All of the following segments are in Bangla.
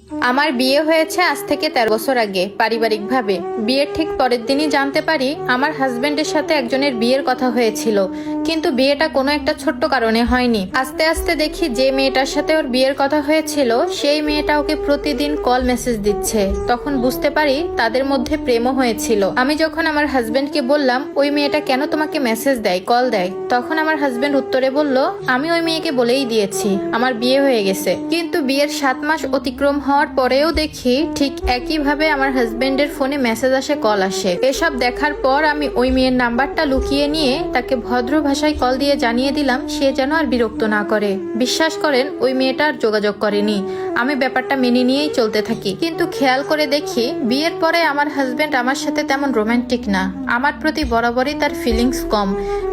আমার বিয়ে হয়েছে আজ থেকে 13 বছর আগে পারিবারিকভাবে। বিয়ের ঠিক পরের দিনই জানতে পারি আমার হাজবেন্ডের সাথে একজনের বিয়ের কথা হয়েছিল, কিন্তু বিয়েটা কোনো একটা ছোট্ট কারণে হয়নি। আস্তে আস্তে দেখি যে মেয়েটার সাথে ওর বিয়ের কথা হয়েছিল সেই মেয়েটা ওকে প্রতিদিন কল মেসেজ দিচ্ছে। তখন বুঝতে পারি তাদের মধ্যে প্রেমও হয়েছিল। আমি যখন আমার হাজবেন্ডকে বললাম ওই মেয়েটা কেন তোমাকে মেসেজ দেয়, কল দেয়, তখন আমার হাজবেন্ড উত্তরে বলল আমি ওই মেয়েকে বলেই দিয়েছি আমার বিয়ে হয়ে গেছে। কিন্তু বিয়ের 7 মাস অতিক্রম হওয়ার পরেও দেখি ঠিক একইভাবে আমার হাজবেন্ডের ফোনে মেসেজ আসে, কল আসে। এসব দেখার পর আমি ওই মেয়ের নাম্বারটা লুকিয়ে নিয়ে তাকে ভদ্র ভাষায় কল দিয়ে জানিয়ে দিলাম সে যেন আর বিরক্ত না করে। বিশ্বাস করেন ওই মেয়েটা আর যোগাযোগ করেনি। আমি ব্যাপারটা মেনে নিয়েই চলতে থাকি। কিন্তু খেয়াল করে দেখি বিয়ের পরে আমার হাজবেন্ড আমার সাথে তেমন রোমান্টিক না। আমার প্রতি বরাবরই তার ফিলিংস কম।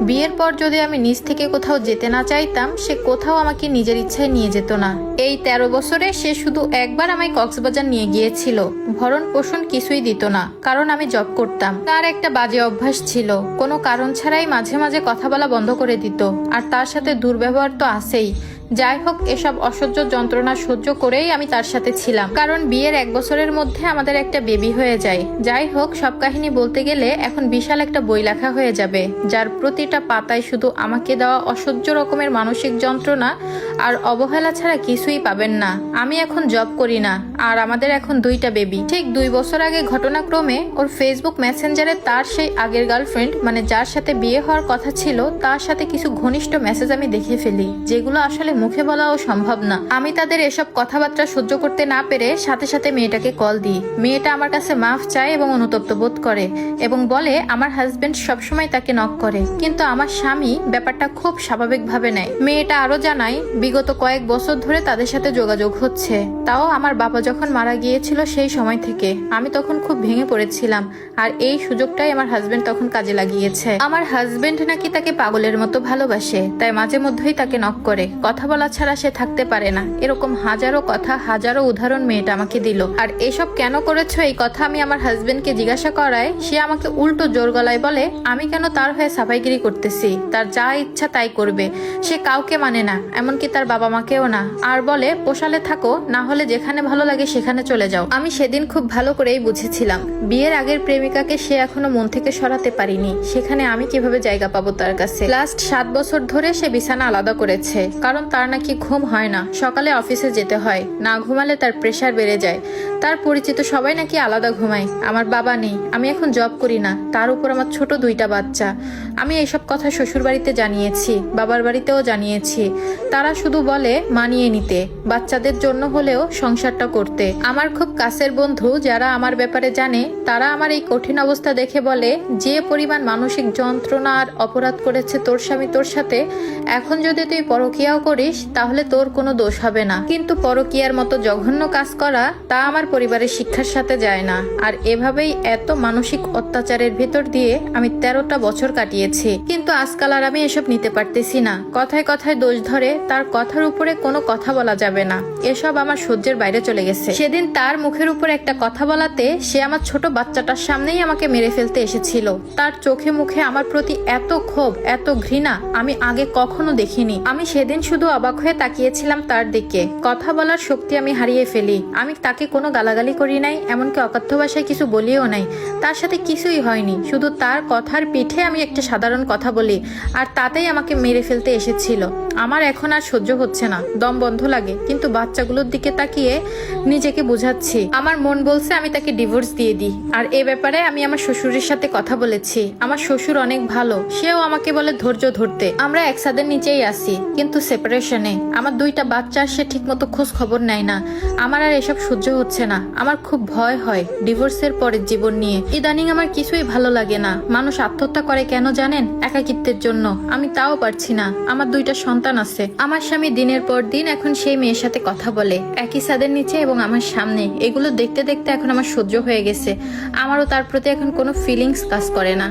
বিয়ের পর যদি আমি নিজ থেকে কোথাও যেতে না চাইতাম সে কোথাও আমাকে নিজের ইচ্ছায় নিয়ে যেত না। এই 13 বছরে সে শুধু একবার আমায় কক্সবাজার নিয়ে গিয়েছিল। ভরণ পোষণ কিছুই দিত না, কারণ আমি জব করতাম। তার একটা বাজে অভ্যাস ছিল, কোনো কারণ ছাড়াই মাঝে মাঝে কথা বলা বন্ধ করে দিত। আর তার সাথে দুর্ব্যবহার তো আছেই। যাই হোক, এসব অসহ্য যন্ত্রণা সহ্য করেই আমি তার সাথে ছিলাম, কারণ বিয়ের 1 বছরের মধ্যে আমাদের একটা বেবি হয়ে যায়। যাই হোক, সব কাহিনী বলতে গেলে এখন বিশাল একটা বই লেখা হয়ে যাবে, যার প্রতিটা পাতায় শুধু আমাকে দেওয়া অসহ্য রকমের মানসিক যন্ত্রণা আর অবহেলা ছাড়া কিছুই পাবেন না। আমি এখন জব করি না, আর আমাদের এখন 2টা বেবি। ঠিক 2 বছর আগে ঘটনাক্রমে ওর ফেসবুক মেসেঞ্জারে তার সেই আগের গার্লফ্রেন্ড, মানে যার সাথে বিয়ে হওয়ার কথা ছিল, তার সাথে কিছু ঘনিষ্ঠ মেসেজ আমি দেখে ফেলি, যেগুলো আসলে মুখে বলাও সম্ভব না। আমি তাদের এসব কথাবার্তা সহ্য করতে না পেরে সাথে সাথে মেয়েটাকে কল দিই। মেয়েটা আমার কাছে মাফ চায় এবং অনুতপ্ত বোধ করে এবং বলে আমার হাজবেন্ড সবসময় তাকে নক করে, কিন্তু আমার স্বামী ব্যাপারটা খুব স্বাভাবিকভাবে নেয়। মেয়েটা আরো জানায় বিগত কয়েক বছর ধরে তাদের সাথে যোগাযোগ হচ্ছে, তাও আমার বাবা যখন মারা গিয়েছিল সেই সময় থেকে। আমি তখন খুব ভেঙে পড়েছিলাম, আর এই সুযোগটাই আমার হাজবেন্ড তখন কাজে লাগিয়েছে। আমার হাজবেন্ড নাকি তাকে পাগলের মতো ভালোবাসে, তাই মাঝে মধ্যেই তাকে নক করে। কথা বলা ছাড়া সে থাকতে পারে না। এরকম হাজারো কথা, হাজারো উদাহরণ মেয়েটা আমাকে দিল। আর এসব কেন করেছো এই কথা আমি আমার হাজবেন্ডকে জিজ্ঞাসা করায় সে আমাকে উল্টো জোর গলায় বলে আমি কেন তার হয়ে সাফাইগিরি করতেছি, তার যা ইচ্ছা তাই করবে, সে কাউকে মানে না, এমনকি তার বাবা মাকেও না। আর বলে পোষালে থাকো, না হলে যেখানে ভালো লাগে সেখানে চলে যাও। আমি সেদিন খুব ভালো করেই বুঝেছিলাম বিয়ের আগের প্রেমিকাকে সে এখনো মন থেকে সরাতে পারিনি, সেখানে আমি কিভাবে জায়গা পাবো তার কাছে। লাস্ট 7 বছর ধরে সে বিছানা আলাদা করেছে, কারণ তার নাকি ঘুম হয় না, সকালে অফিসে যেতে হয়, না ঘুমালে তার প্রেসার বেড়ে যায়। তার পরিচিত সবাই নাকি আলাদা ঘুমায়। আমার বাবা নেই, আমি এখন জব করি না, তার উপর আমার ছোট 2টা বাচ্চা। আমি এইসব কথা শ্বশুর বাড়িতে জানিয়েছি, বাবার বাড়িতেও জানিয়েছি। তারা শুধু বলে মানিয়ে নিতে, বাচ্চাদের জন্য হলেও সংসারটা করতে। আমার খুব কাছের বন্ধু যারা আমার ব্যাপারে জানে তারা আমার এই কঠিন অবস্থা দেখে বলে যে পরিমাণ মানসিক যন্ত্রণা আর অপরাধ করেছে তোর স্বামী তোর সাথে, এখন যদি তুই পরকীয়াও করিস তাহলে তোর কোনো দোষ হবে না। কিন্তু পরকীয়ার মতো জঘন্য কাজ করা তা আমার পরিবারের শিক্ষার সাথে যায় না। আর এভাবেই এত মানসিক অত্যাচারের ভেতর দিয়ে আমি 13টা বছর কাটিয়েছি। কিন্তু আজকাল আর আমি এসব নিতে পারতেছি না। কথায় কথায় দোষ ধরে, তার কথার উপরে কোনো কথা বলা যাবে না, এসব আমার সহ্যের বাইরে চলে গেছে। সেদিন তার মুখের উপর একটা কথা বলাতে সে আমার ছোট বাচ্চাটার সামনেই আমাকে মেরে ফেলতে এসেছিল। তার চোখে মুখে আমার প্রতি এত ক্ষোভ, এত ঘৃণা আমি আগে কখনো দেখিনি। আমি সেদিন শুধু অবাক হয়ে তাকিয়েছিলাম তার দিকে। কথা বলার শক্তি আমি হারিয়ে ফেলি। আমি তাকে কোনো গালাগালি করি নাই, এমনকি অকথ্য ভাষায় কিছু বলিও নাই। তার সাথে কিছুই হয়নি, শুধু তার কথার পিঠে আমি একটা সাধারণ কথা বলি, আর তাতেই আমাকে মেরে ফেলতে এসেছিল। আমার এখন আর সহ্য হচ্ছে না, দম বন্ধ লাগে, কিন্তু বাচ্চাগুলোর দিকে তাকিয়ে নিজেকে বোঝাচ্ছি। আমার মন বলছে আমি তাকে ডিভোর্স দিয়ে দিই। আর এ ব্যাপারে আমি আমার শ্বশুরের সাথে কথা বলেছি। আমার শ্বশুর অনেক ভালো, সেও আমাকে বলে ধৈর্য ধরতে। আমরা এক ছাদের নিচেই আছি, কিন্তু সেপারেশনে। আমার 2টা বাচ্চা, সে ঠিক মতো খোঁজ খবর নেয় না। আমার আর এসব সহ্য হচ্ছে না। আমার খুব ভয় হয় ডিভোর্সের পরের জীবন নিয়ে। ইদানিং আমার কিছুই ভালো লাগে না। মানুষ আত্মহত্যা করে কেন জানেন? একাকিত্বের জন্য। আমি তাও পারছি না। আমার 2টা সন্তান আছে। আমার স্বামী দিনের পর দিন এখন সেই মেয়ের সাথে কথা বলে, একই ছাদের নিচে এবং আমার সামনে। এগুলো দেখতে দেখতে এখন আমার সহ্য হয়ে গেছে। আমারও তার প্রতি এখন কোনো ফিলিংস কাজ করে না।